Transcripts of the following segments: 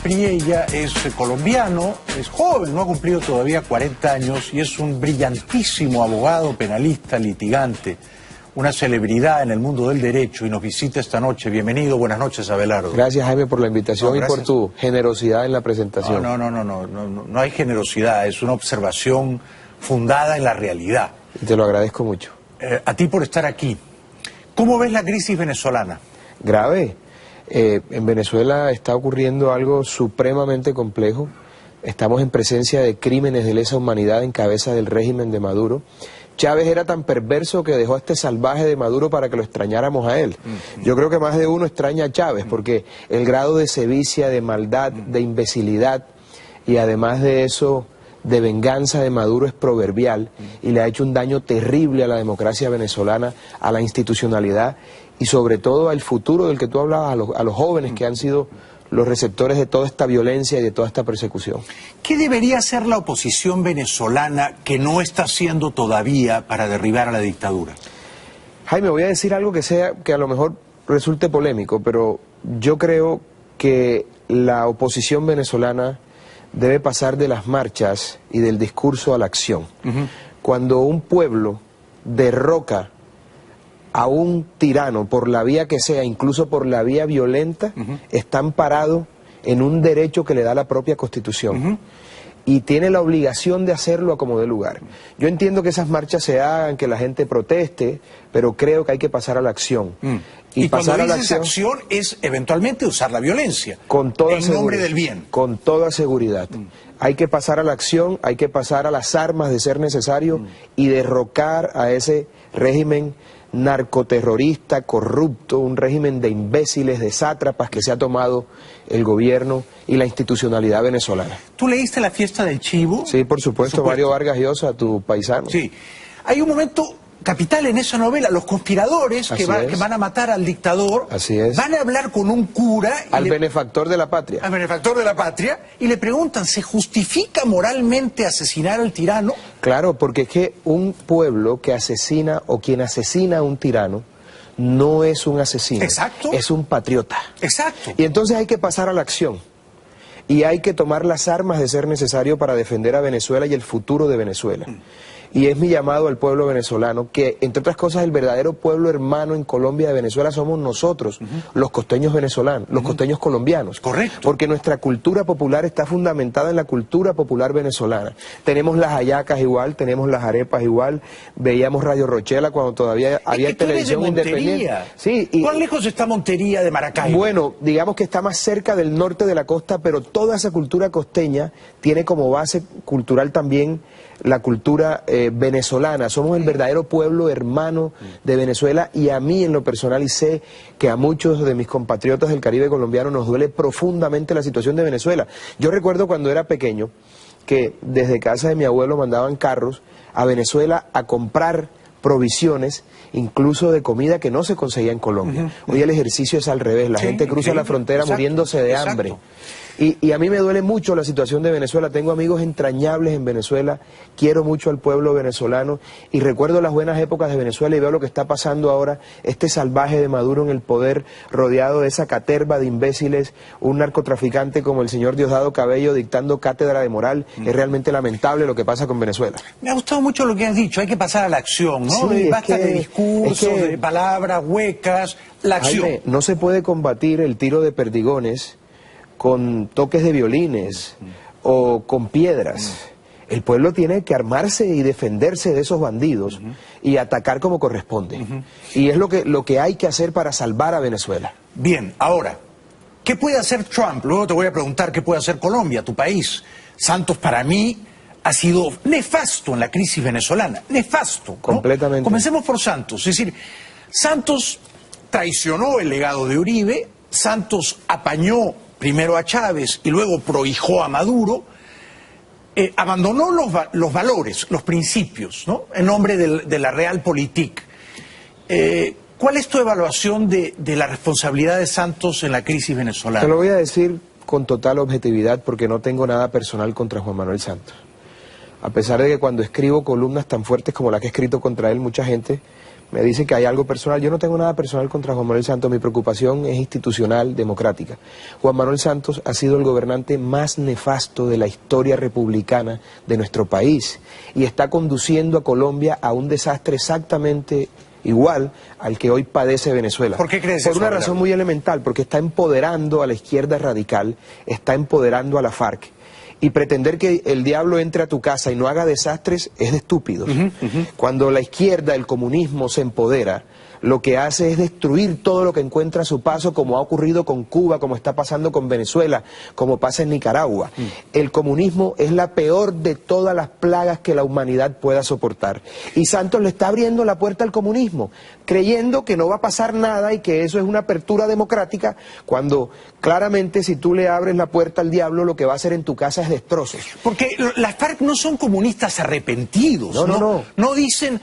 Priella es colombiano, es joven, no ha cumplido todavía 40 años y es un brillantísimo abogado, penalista, litigante, una celebridad en el mundo del derecho y nos visita esta noche. Bienvenido, buenas noches, Abelardo. Gracias, Jaime, por la invitación y por tu generosidad en la presentación. No hay generosidad, es una observación fundada en la realidad. Y te lo agradezco mucho. A ti por estar aquí. ¿Cómo ves la crisis venezolana? Grave. En Venezuela está ocurriendo algo supremamente complejo. Estamos en presencia de crímenes de lesa humanidad en cabeza del régimen de Maduro. Chávez era tan perverso que dejó a este salvaje de Maduro para que lo extrañáramos a él. Yo creo que más de uno extraña a Chávez porque el grado de sevicia, de maldad, de imbecilidad y además de eso de venganza de Maduro es proverbial y le ha hecho un daño terrible a la democracia venezolana, a la institucionalidad y sobre todo al futuro del que tú hablabas, a los jóvenes que han sido los receptores de toda esta violencia y de toda esta persecución. ¿Qué debería hacer la oposición venezolana que no está haciendo todavía para derribar a la dictadura? Jaime, voy a decir algo que a lo mejor resulte polémico, pero yo creo que la oposición venezolana debe pasar de las marchas y del discurso a la acción. Cuando un pueblo derroca a un tirano por la vía que sea, incluso por la vía violenta, están parados en un derecho que le da la propia Constitución. Y tiene la obligación de hacerlo a como dé lugar. Yo entiendo que esas marchas se hagan, que la gente proteste, pero creo que hay que pasar a la acción. Y pasar a la acción es eventualmente usar la violencia, con toda en nombre del bien. Con toda seguridad. Hay que pasar a la acción, hay que pasar a las armas de ser necesario y derrocar a ese régimen narcoterrorista, corrupto, un régimen de imbéciles, de sátrapas que se ha tomado el gobierno y la institucionalidad venezolana. ¿Tú leíste La fiesta del chivo? Sí, por supuesto, Mario Vargas Llosa, tu paisano. Sí. Hay un momento capital en esa novela, los conspiradores que van a matar al dictador, van a hablar con un cura... Al benefactor de la patria. Al benefactor de la patria, y le preguntan, ¿se justifica moralmente asesinar al tirano? Claro, porque es que un pueblo que asesina o quien asesina a un tirano no es un asesino. Exacto. Es un patriota. Exacto. Y entonces hay que pasar a la acción. Y hay que tomar las armas de ser necesario para defender a Venezuela y el futuro de Venezuela. Y es mi llamado al pueblo venezolano, que entre otras cosas el verdadero pueblo hermano en Colombia de Venezuela somos nosotros, los costeños venezolanos, los costeños colombianos. Correcto. Porque nuestra cultura popular está fundamentada en la cultura popular venezolana. Tenemos las hallacas igual, tenemos las arepas igual, veíamos Radio Rochela cuando todavía había televisión independiente. Sí, ¿cuán lejos está Montería de Maracaibo? Bueno, digamos que está más cerca del norte de la costa, pero toda esa cultura costeña tiene como base cultural también la cultura venezolana. Somos el verdadero pueblo hermano de Venezuela y a mí en lo personal, y sé que a muchos de mis compatriotas del Caribe colombiano nos duele profundamente la situación de Venezuela. Yo recuerdo cuando era pequeño que desde casa de mi abuelo mandaban carros a Venezuela a comprar provisiones, incluso de comida que no se conseguía en Colombia. Hoy el ejercicio es al revés, la gente cruza la frontera muriéndose de hambre. Y a mí me duele mucho la situación de Venezuela, tengo amigos entrañables en Venezuela, quiero mucho al pueblo venezolano y recuerdo las buenas épocas de Venezuela y veo lo que está pasando ahora, este salvaje de Maduro en el poder, rodeado de esa caterva de imbéciles, un narcotraficante como el señor Diosdado Cabello dictando cátedra de moral, es realmente lamentable lo que pasa con Venezuela. Me ha gustado mucho lo que has dicho, hay que pasar a la acción, ¿no? Sí, basta de discursos, de palabras huecas, la acción. Jaime, no se puede combatir el tiro de perdigones con toques de violines o con piedras. El pueblo tiene que armarse y defenderse de esos bandidos y atacar como corresponde. Y es lo que hay que hacer para salvar a Venezuela. Bien, ahora, ¿qué puede hacer Trump? Luego te voy a preguntar qué puede hacer Colombia, tu país. Santos para mí ha sido nefasto en la crisis venezolana, nefasto, ¿no? Completamente. Comencemos por Santos, es decir, Santos traicionó el legado de Uribe, Santos apañó primero a Chávez y luego prohijó a Maduro, abandonó los valores, los principios, ¿no? En nombre de la realpolitik. ¿Cuál es tu evaluación de la responsabilidad de Santos en la crisis venezolana? Te lo voy a decir con total objetividad porque no tengo nada personal contra Juan Manuel Santos. A pesar de que cuando escribo columnas tan fuertes como la que he escrito contra él, mucha gente me dice que hay algo personal. Yo no tengo nada personal contra Juan Manuel Santos, mi preocupación es institucional, democrática. Juan Manuel Santos ha sido el gobernante más nefasto de la historia republicana de nuestro país y está conduciendo a Colombia a un desastre exactamente igual al que hoy padece Venezuela. ¿Por qué crees eso? Por una razón muy elemental, porque está empoderando a la izquierda radical, está empoderando a la FARC. Y pretender que el diablo entre a tu casa y no haga desastres es de estúpidos. Cuando la izquierda, el comunismo se empodera, lo que hace es destruir todo lo que encuentra a su paso, como ha ocurrido con Cuba, como está pasando con Venezuela, como pasa en Nicaragua. El comunismo es la peor de todas las plagas que la humanidad pueda soportar. Y Santos le está abriendo la puerta al comunismo, creyendo que no va a pasar nada y que eso es una apertura democrática, cuando claramente si tú le abres la puerta al diablo, lo que va a hacer en tu casa es destrozos. Porque las FARC no son comunistas arrepentidos. No dicen...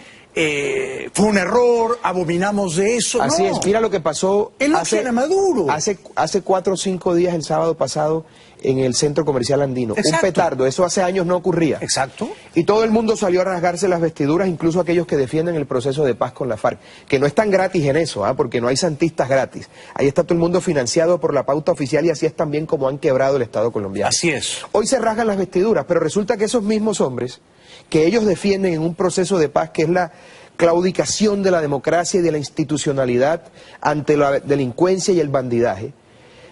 fue un error, abominamos de eso. Así es, mira lo que pasó a Maduro. Hace 4 o 5 días, el sábado pasado, en el centro comercial andino. Exacto. Un petardo, eso hace años no ocurría. Exacto. Y todo el mundo salió a rasgarse las vestiduras, incluso aquellos que defienden el proceso de paz con la FARC, que no están gratis en eso, porque no hay santistas gratis. Ahí está todo el mundo financiado por la pauta oficial y así es también como han quebrado el Estado colombiano. Así es. Hoy se rasgan las vestiduras, pero resulta que esos mismos hombres que ellos defienden en un proceso de paz que es la claudicación de la democracia y de la institucionalidad ante la delincuencia y el bandidaje,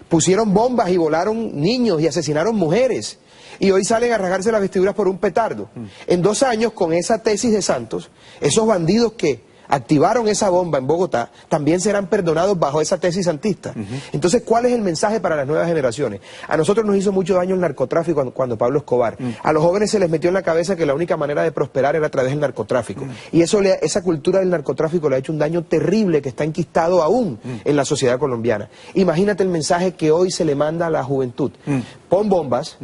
pusieron bombas y volaron niños y asesinaron mujeres y hoy salen a rasgarse las vestiduras por un petardo. En 2 años, con esa tesis de Santos, esos bandidos que activaron esa bomba en Bogotá también serán perdonados bajo esa tesis santista. Entonces, ¿cuál es el mensaje para las nuevas generaciones? A nosotros nos hizo mucho daño el narcotráfico cuando Pablo Escobar. A los jóvenes se les metió en la cabeza que la única manera de prosperar era a través del narcotráfico. Y esa cultura del narcotráfico le ha hecho un daño terrible que está enquistado aún en la sociedad colombiana. Imagínate el mensaje que hoy se le manda a la juventud. Pon bombas,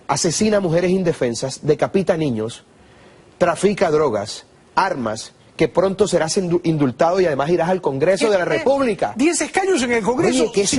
asesina a mujeres indefensas, decapita niños, trafica drogas, armas, que pronto serás indultado y además irás al Congreso de la República. 10 escaños en el Congreso. Oye, ¿qué es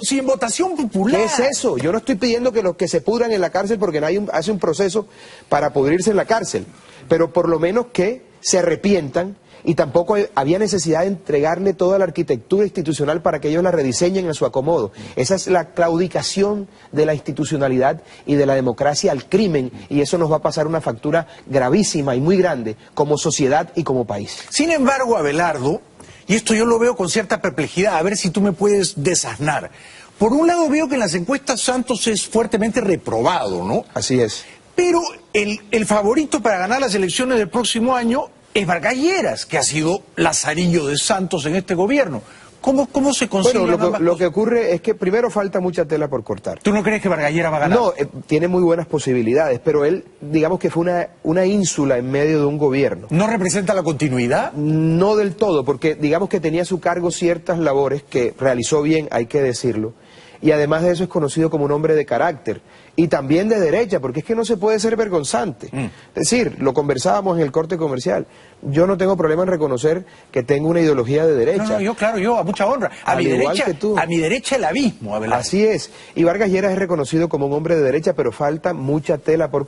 sin votación popular. ¿Qué es eso? Yo no estoy pidiendo que los que se pudran en la cárcel porque nadie hace un proceso para pudrirse en la cárcel, pero por lo menos que se arrepientan. Y tampoco había necesidad de entregarle toda la arquitectura institucional para que ellos la rediseñen a su acomodo. Esa es la claudicación de la institucionalidad y de la democracia al crimen, y eso nos va a pasar una factura gravísima y muy grande como sociedad y como país. Sin embargo, Abelardo, y esto yo lo veo con cierta perplejidad, a ver si tú me puedes desasnar. Por un lado veo que en las encuestas Santos es fuertemente reprobado, ¿no? Así es. Pero el favorito para ganar las elecciones del próximo año es Vargas Lleras, que ha sido lazarillo de Santos en este gobierno. ¿Cómo se consigue? Bueno, lo que ocurre es que primero falta mucha tela por cortar. ¿Tú no crees que Vargas Lleras va a ganar? No, tiene muy buenas posibilidades, pero él, digamos que fue una ínsula en medio de un gobierno. ¿No representa la continuidad? No del todo, porque digamos que tenía a su cargo ciertas labores que realizó bien, hay que decirlo. Y además de eso es conocido como un hombre de carácter y también de derecha, porque es que no se puede ser vergonzante. Es decir, lo conversábamos en el corte comercial, yo no tengo problema en reconocer que tengo una ideología de derecha. Yo, a mucha honra. A mi derecha el abismo, Abelardo. Así es, y Vargas Lleras es reconocido como un hombre de derecha, pero falta mucha tela por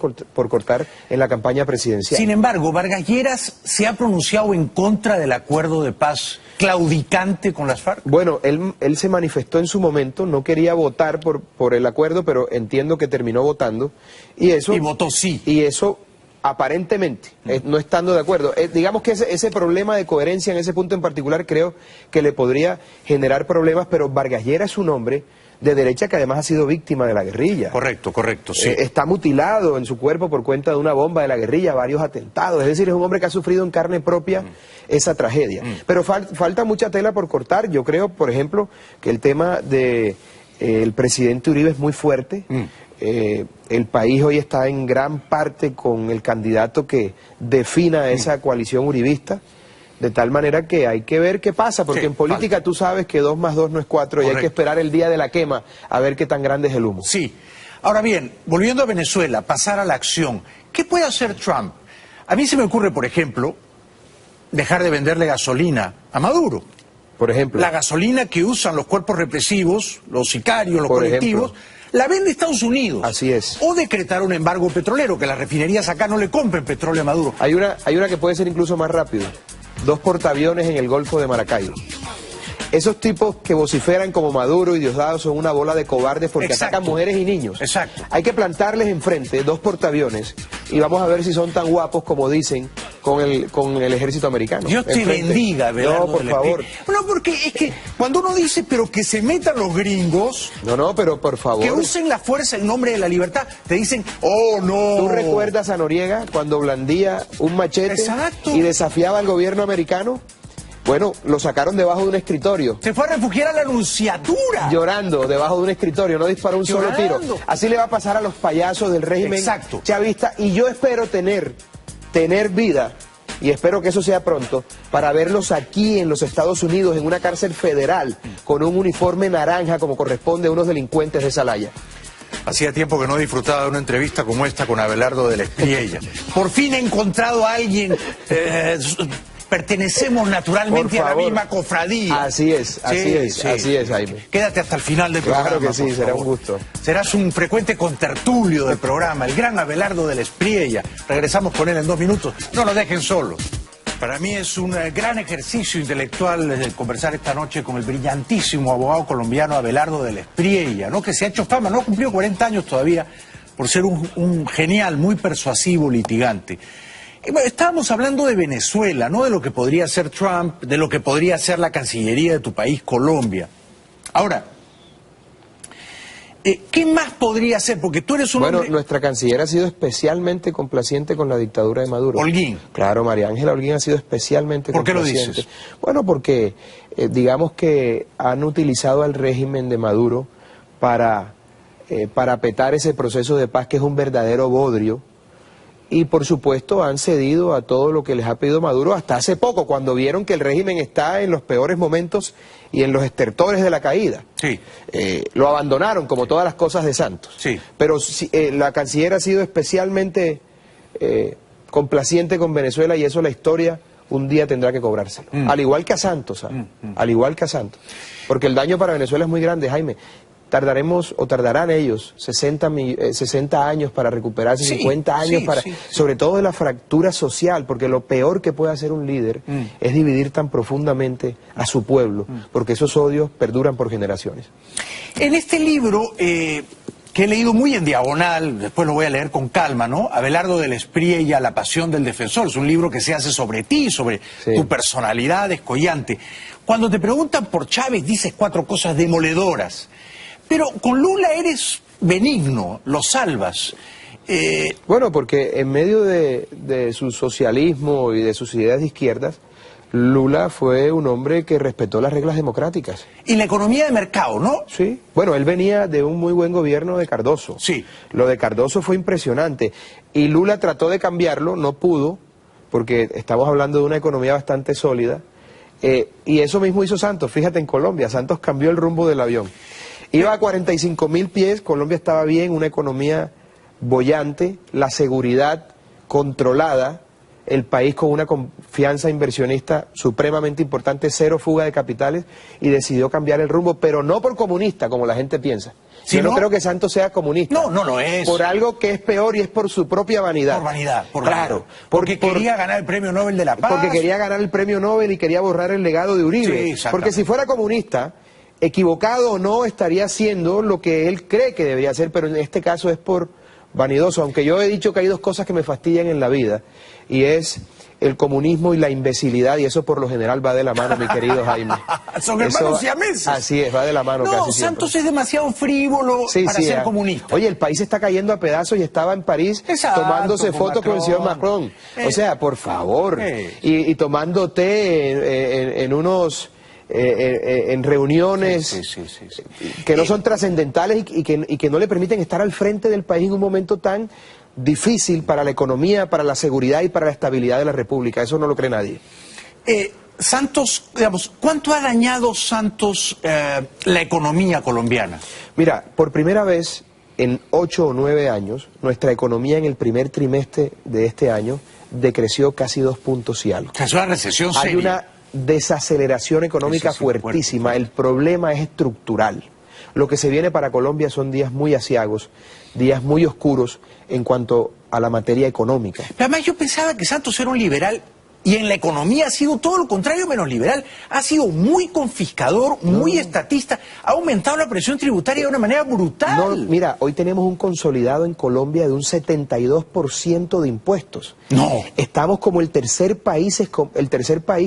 cortar en la campaña presidencial. Sin embargo, Vargas Lleras se ha pronunciado en contra del acuerdo de paz claudicante con las FARC. Bueno, él se manifestó en su momento, no quería votar por el acuerdo, pero entiendo que terminó votando. Y votó sí. Y eso, aparentemente, no estando de acuerdo. Digamos que ese problema de coherencia en ese punto en particular creo que le podría generar problemas, pero Vargas Lleras es un hombre de derecha que además ha sido víctima de la guerrilla. Correcto, sí. Está mutilado en su cuerpo por cuenta de una bomba de la guerrilla, varios atentados. Es decir, es un hombre que ha sufrido en carne propia esa tragedia. Pero falta mucha tela por cortar. Yo creo, por ejemplo, que el tema de el presidente Uribe es muy fuerte. El país hoy está en gran parte con el candidato que defina esa coalición uribista. De tal manera que hay que ver qué pasa, porque en política tú sabes que 2 más 2 no es 4 y hay que esperar el día de la quema a ver qué tan grande es el humo. Sí. Ahora bien, volviendo a Venezuela, pasar a la acción, ¿qué puede hacer Trump? A mí se me ocurre, por ejemplo, dejar de venderle gasolina a Maduro. Por ejemplo. La gasolina que usan los cuerpos represivos, los sicarios, los colectivos, la vende Estados Unidos. Así es. O decretar un embargo petrolero, que las refinerías acá no le compren petróleo a Maduro. Hay una que puede ser incluso más rápido. 2 portaaviones en el Golfo de Maracaibo. Esos tipos que vociferan como Maduro y Diosdado son una bola de cobardes porque Exacto. atacan mujeres y niños. Exacto. Hay que plantarles enfrente 2 portaaviones y vamos a ver si son tan guapos como dicen con el ejército americano. Dios te Enfrente. bendiga, Abelardo No, por del favor. Espíritu. No, porque es que cuando uno dice, pero que se metan los gringos, No, pero por favor. que usen la fuerza en nombre de la libertad, te dicen, oh, no. ¿Tú recuerdas a Noriega cuando blandía un machete Exacto. y desafiaba al gobierno americano? Bueno, lo sacaron debajo de un escritorio. Se fue a refugiar a la Nunciatura. Llorando debajo de un escritorio, no disparó un solo Llorando. tiro. Así le va a pasar a los payasos del régimen Exacto. chavista. Y yo espero tener vida, y espero que eso sea pronto, para verlos aquí en los Estados Unidos, en una cárcel federal, con un uniforme naranja como corresponde a unos delincuentes de Salaya. Hacía tiempo que no disfrutaba de una entrevista como esta con Abelardo del Espriella. Por fin he encontrado a alguien... pertenecemos naturalmente Por a la favor. misma cofradía. Así es, Jaime. Quédate hasta el final del Claro programa. que sí, por será favor. un gusto. Serás un frecuente contertulio del programa, el gran Abelardo del Espriella. Regresamos con él en 2 minutos. No lo dejen solo. Para mí es un gran ejercicio intelectual conversar esta noche con el brillantísimo abogado colombiano Abelardo del Espriella, ¿no? Que se ha hecho fama, no ha cumplido 40 años todavía, por ser un genial, muy persuasivo litigante. Bueno, estábamos hablando de Venezuela, no de lo que podría ser Trump, de lo que podría ser la Cancillería de tu país, Colombia. Ahora, ¿qué más podría ser? Porque tú eres un hombre... Nuestra canciller ha sido especialmente complaciente con la dictadura de Maduro. Holguín. Claro, María Ángela Holguín ha sido especialmente ¿Por qué lo complaciente. dices? Bueno, porque digamos que han utilizado al régimen de Maduro para petar ese proceso de paz que es un verdadero bodrio. Y por supuesto han cedido a todo lo que les ha pedido Maduro hasta hace poco, cuando vieron que el régimen está en los peores momentos y en los estertores de la caída. Sí. Lo abandonaron, como todas las cosas de Santos. Sí. Pero la canciller ha sido especialmente complaciente con Venezuela y eso la historia un día tendrá que cobrárselo. Al igual que a Santos, al igual que a Santos. Porque el daño para Venezuela es muy grande, Jaime. Tardarán ellos 60 años para recuperarse, Sí, 50 años sí, para... sí. Sobre todo de la fractura social, porque lo peor que puede hacer un líder es dividir tan profundamente a su pueblo, porque esos odios perduran por generaciones. En este libro, que he leído muy en diagonal, después lo voy a leer con calma, ¿no? Abelardo del Espriella, La pasión del defensor, es un libro que se hace sobre ti, sobre tu personalidad descollante. Cuando te preguntan por Chávez, dices 4 cosas demoledoras. Pero con Lula eres benigno, lo salvas. Bueno, porque en medio de su socialismo y de sus ideas de izquierdas, Lula fue un hombre que respetó las reglas democráticas. Y la economía de mercado, ¿no? Sí. Bueno, él venía de un muy buen gobierno de Cardoso. Sí. Lo de Cardoso fue impresionante. Y Lula trató de cambiarlo, no pudo, porque estamos hablando de una economía bastante sólida. Y eso mismo hizo Santos. Fíjate, en Colombia, Santos cambió el rumbo del avión. Iba a 45.000 pies, Colombia estaba bien, una economía boyante, la seguridad controlada, el país con una confianza inversionista supremamente importante, 0 fuga de capitales, y decidió cambiar el rumbo, pero no por comunista, como la gente piensa. Sí, Yo no ¿no? creo que Santos sea comunista. No, no lo es. Por algo que es peor y es por su propia vanidad. Por vanidad, por Claro. vanidad. Porque quería ganar el Premio Nobel de la Paz. Porque quería ganar el premio Nobel y quería borrar el legado de Uribe. Sí, exactamente. Porque si fuera comunista, equivocado o no, estaría haciendo lo que él cree que debería hacer, pero en este caso es por vanidoso. Aunque yo he dicho que hay 2 cosas que me fastidian en la vida, y es el comunismo y la imbecilidad, y eso por lo general va de la mano, mi querido Jaime. Son hermanos siameses. Así es, va de la mano No, casi siempre. Santos es demasiado frívolo para ser comunista. Oye, el país se está cayendo a pedazos y estaba en París Exacto, tomándose con fotos con el señor Macron. O sea, por favor. Y tomando té en unos... en reuniones que no son trascendentales y que no le permiten estar al frente del país en un momento tan difícil para la economía, para la seguridad y para la estabilidad de la República. Eso no lo cree nadie. Santos, digamos, ¿cuánto ha dañado Santos la economía colombiana? Mira, por primera vez en 8 o 9 años, nuestra economía en el primer trimestre de este año decreció casi 2 puntos y algo. Es una recesión seria. Hay una desaceleración económica fuertísima. El problema es estructural. Lo que se viene para Colombia son días muy aciagos, días muy oscuros en cuanto a la materia económica. Pero además yo pensaba que Santos era un liberal Y en la economía ha sido todo lo contrario menos liberal. Ha sido muy confiscador, muy estatista. Ha aumentado la presión tributaria de una manera brutal. No, mira, hoy tenemos un consolidado en Colombia de un 72% de impuestos. No. Estamos como el tercer país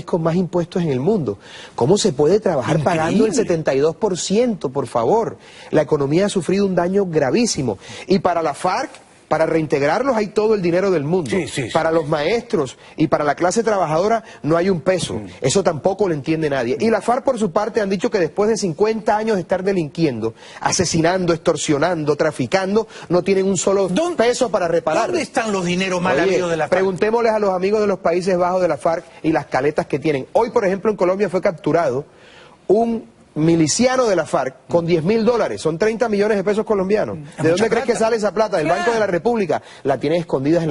con más impuestos en el mundo. ¿Cómo se puede trabajar pagando el 72%, por favor? La economía ha sufrido un daño gravísimo. Y para la FARC, para reintegrarlos hay todo el dinero del mundo. Para los maestros y para la clase trabajadora no hay un peso. Eso tampoco lo entiende nadie. Y la FARC, por su parte, han dicho que después de 50 años de estar delinquiendo, asesinando, extorsionando, traficando, no tienen un solo peso para reparar. ¿Dónde están los dineros mal habidos de la FARC? Preguntémosles a los amigos de los Países Bajos de la FARC y las caletas que tienen. Hoy, por ejemplo, en Colombia fue capturado un miliciano de la FARC con $10.000, son 30 millones de pesos colombianos. ¿De dónde crees que sale esa plata? Del Banco de la República. La tienen escondidas en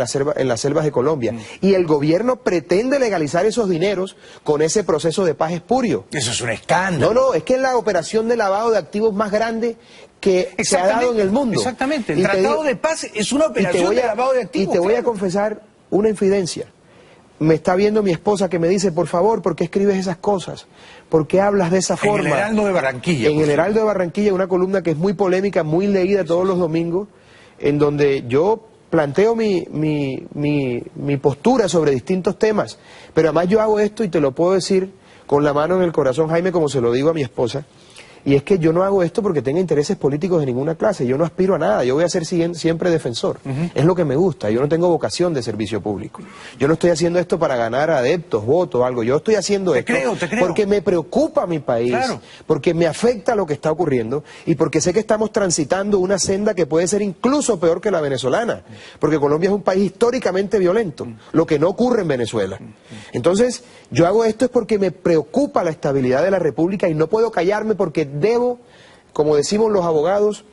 las selvas de Colombia. Y el gobierno pretende legalizar esos dineros con ese proceso de paz espurio. Eso es un escándalo. No, es que es la operación de lavado de activos más grande que se ha dado en el mundo. Exactamente, el Tratado de Paz es una operación de lavado de activos. Y te voy a confesar una infidencia. Me está viendo mi esposa que me dice, por favor, ¿por qué escribes esas cosas? ¿Por qué hablas de esa forma? En el Heraldo de Barranquilla. En el Heraldo de Barranquilla, una columna que es muy polémica, muy leída todos los domingos, en donde yo planteo mi postura sobre distintos temas. Pero además yo hago esto y te lo puedo decir con la mano en el corazón, Jaime, como se lo digo a mi esposa. Y es que yo no hago esto porque tenga intereses políticos de ninguna clase, yo no aspiro a nada, yo voy a ser siempre defensor, es lo que me gusta, yo no tengo vocación de servicio público, yo no estoy haciendo esto para ganar adeptos, votos, algo, yo estoy haciendo esto porque me preocupa mi país, porque me afecta lo que está ocurriendo y porque sé que estamos transitando una senda que puede ser incluso peor que la venezolana, porque Colombia es un país históricamente violento, lo que no ocurre en Venezuela. Entonces, yo hago esto es porque me preocupa la estabilidad de la República y no puedo callarme porque debo, como decimos los abogados,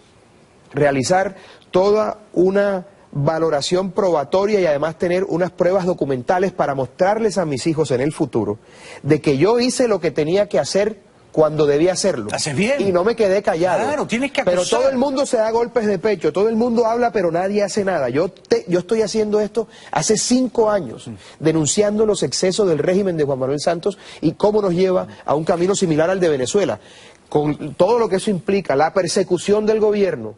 realizar toda una valoración probatoria y además tener unas pruebas documentales para mostrarles a mis hijos en el futuro de que yo hice lo que tenía que hacer cuando debía hacerlo. Haces bien. Y no me quedé callado. Claro, tienes que acusar. Pero todo el mundo se da golpes de pecho, todo el mundo habla, pero nadie hace nada. Yo estoy haciendo esto hace 5 años, denunciando los excesos del régimen de Juan Manuel Santos y cómo nos lleva a un camino similar al de Venezuela. Con todo lo que eso implica, la persecución del gobierno,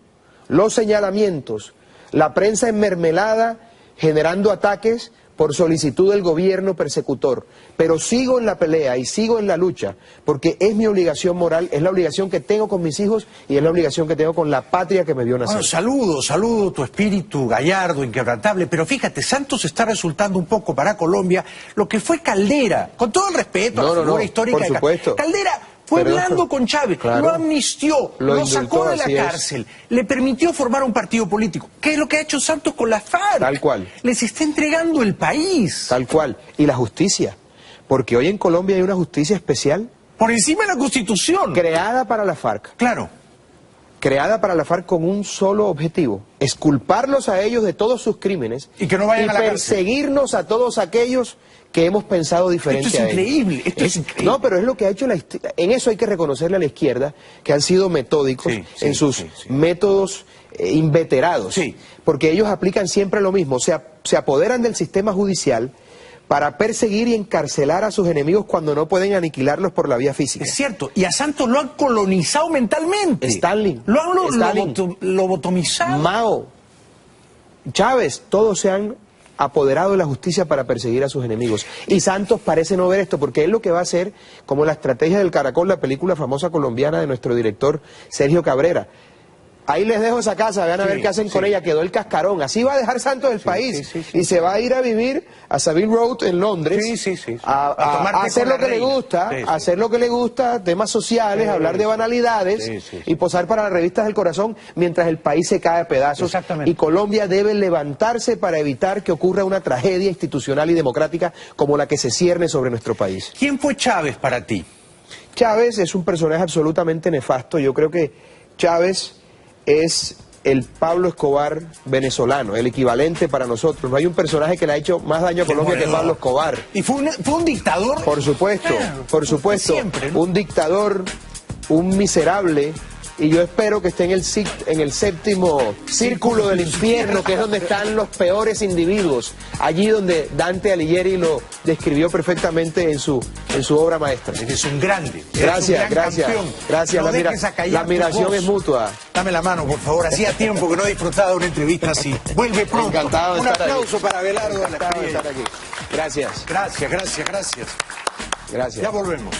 los señalamientos, la prensa enmermelada generando ataques por solicitud del gobierno persecutor. Pero sigo en la pelea y sigo en la lucha, porque es mi obligación moral, es la obligación que tengo con mis hijos y es la obligación que tengo con la patria que me vio nacer. Bueno, saludo tu espíritu gallardo, inquebrantable, pero fíjate, Santos está resultando un poco para Colombia lo que fue Caldera, con todo el respeto a la figura histórica. Por supuesto. Caldera fue blando con Chávez, lo amnistió, lo sacó de la cárcel, le permitió formar un partido político. ¿Qué es lo que ha hecho Santos con la FARC? Tal cual. Les está entregando el país. Tal cual. Y la justicia. Porque hoy en Colombia hay una justicia especial. Por encima de la Constitución. Creada para la FARC. Claro. Creada para la FARC con un solo objetivo, exculparlos a ellos de todos sus crímenes y que no vayan a la perseguirnos a todos aquellos que hemos pensado diferente a ellos. Esto es increíble. No, pero es lo que ha hecho en eso hay que reconocerle a la izquierda que han sido metódicos en sus métodos inveterados, porque ellos aplican siempre lo mismo, se apoderan del sistema judicial para perseguir y encarcelar a sus enemigos cuando no pueden aniquilarlos por la vía física. Es cierto, y a Santos lo han colonizado mentalmente. Stalin. Lo han lobotomizado. Mao, Chávez, todos se han apoderado de la justicia para perseguir a sus enemigos. Y Santos parece no ver esto, porque él lo que va a hacer, como la estrategia del Caracol, la película famosa colombiana de nuestro director Sergio Cabrera. Ahí les dejo esa casa, vean a ver qué hacen con ella, quedó el cascarón. Así va a dejar Santos el país. Y se va a ir a vivir a Savile Road en Londres, a hacer lo que le gusta, a hacer lo que le gusta, temas sociales, hablar de banalidades y posar para las revistas del corazón mientras el país se cae a pedazos. Y Colombia debe levantarse para evitar que ocurra una tragedia institucional y democrática como la que se cierne sobre nuestro país. ¿Quién fue Chávez para ti? Chávez es un personaje absolutamente nefasto. Yo creo que Chávez es el Pablo Escobar venezolano, el equivalente para nosotros. No hay un personaje que le ha hecho más daño a Colombia que Pablo Escobar. ¿Y fue un dictador? Por supuesto, por supuesto. Siempre, ¿no? Un dictador, un miserable, y yo espero que esté en el séptimo círculo del infierno, que es donde están los peores individuos, allí donde Dante Alighieri lo describió perfectamente en su obra maestra. Eres un grande. Gracias, gracias. Gracias, No dejes acallar la admiración tu voz. es mutua. Dame la mano, por favor. Hacía tiempo que no he disfrutado de una entrevista así. Vuelve pronto. Encantado de Un estar aplauso aquí. para Abelardo de la Encantado de Espriella. estar aquí. Gracias. Gracias, gracias, gracias. Gracias. Ya volvemos.